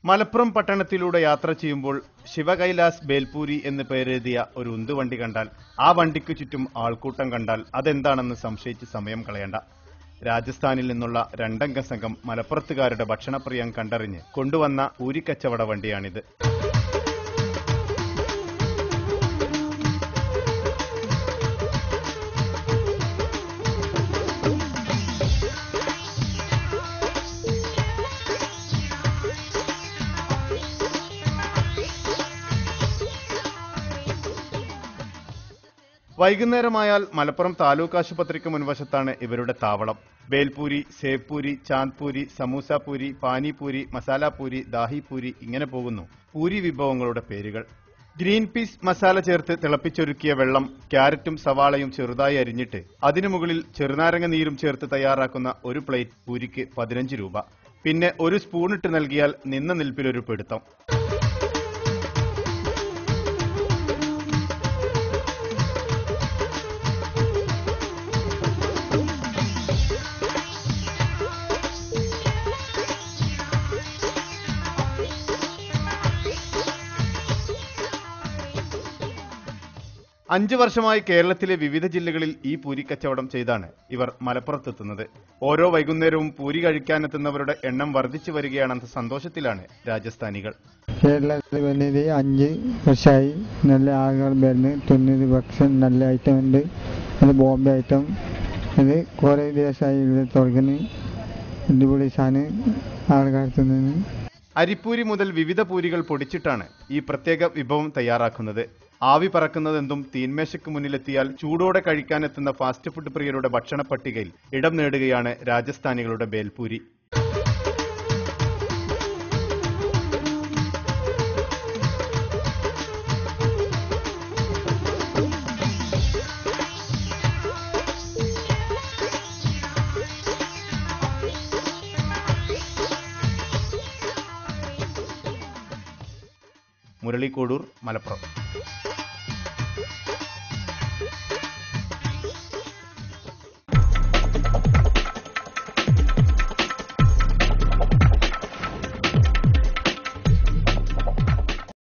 മലപ്പുറം പട്ടണത്തിലൂടെ യാത്ര ചെയ്യുമ്പോൾ ശിവകൈലാസ് ബേൽപൂരി എന്ന് പേരെഴുതിയ ഒരു ഉന്തുവണ്ടി കണ്ടാൽ, ആ വണ്ടിക്ക് ചുറ്റും ആൾക്കൂട്ടം കണ്ടാൽ അതെന്താണെന്ന് സംശയിച്ച് സമയം കളയണ്ട. രാജസ്ഥാനിൽ നിന്നുള്ള 2 അംഗ സംഘം മലപ്പുറത്തുകാരുടെ ഭക്ഷണപ്രിയം കണ്ടറിഞ്ഞ് കൊണ്ടുവന്ന പൂരിക്കച്ചവട വണ്ടിയാണിത്. വൈകുന്നേരമായാൽ മലപ്പുറം താലൂക്ക് ആശുപത്രിക്ക് മുൻവശത്താണ് ഇവരുടെ താവളം. ബേൽപൂരി, സേവ്പൂരി, ചാന്ദ്പൂരി, സമൂസാപൂരി, പാനിപൂരി, മസാലാപൂരി, ദാഹിപൂരി, ഇങ്ങനെ പോകുന്നു പൂരി വിഭവങ്ങളുടെ പേരുകൾ. ഗ്രീൻ പീസ് മസാല ചേർത്ത് തിളപ്പിച്ചൊരുക്കിയ വെള്ളം ക്യാരറ്റും സവാളയും ചെറുതായി അരിഞ്ഞിട്ട് അതിനു മുകളിൽ ചെറുനാരങ്ങ നീരും ചേർത്ത് തയ്യാറാക്കുന്ന ഒരു പ്ലേറ്റ് പൂരിക്ക് 15 രൂപ. പിന്നെ ഒരു സ്പൂണിട്ട് നൽകിയാൽ നിന്ന നിൽപ്പിലൊരു പിടുത്തം. അഞ്ച് വർഷമായി കേരളത്തിലെ വിവിധ ജില്ലകളിൽ ഈ പൂരി കച്ചവടം ചെയ്താണ് ഇവർ മലപ്പുറത്തെത്തുന്നത്. ഓരോ വൈകുന്നേരവും പൂരി കഴിക്കാനെത്തുന്നവരുടെ എണ്ണം വർദ്ധിച്ചു വരികയാണെന്ന സന്തോഷത്തിലാണ് രാജസ്ഥാനികൾ. കേരളത്തിൽ വന്നത് 5 വർഷമായി. നല്ല ആളുകൾ വരുന്നു തിന്നത്. ഭക്ഷണം നല്ല ഐറ്റം ഉണ്ട്. അത് ബോംബെ ഐറ്റം. അത് കുറേ ദിവസമായി ഇവിടെ തുടങ്ങുന്നു. അടിപൊളി സാധനം ആൾക്കാർ തിന്നുന്നു. അരിപ്പൂരി മുതൽ വിവിധ പൂരികൾ പൊടിച്ചിട്ടാണ് ഈ പ്രത്യേക വിഭവം തയ്യാറാക്കുന്നത്. ആവി പറക്കുന്നതെന്തും തീന്മേശയ്ക്ക് മുന്നിലെത്തിയാൽ ചൂടോടെ കഴിക്കാനെത്തുന്ന ഫാസ്റ്റ് ഫുഡ് പ്രിയരുടെ ഭക്ഷണ പട്ടികയിൽ ഇടം നേടുകയാണ് രാജസ്ഥാനികളുടെ ബേൽപൂരി. മുരളി കോഡൂർ, മലപ്പുറം.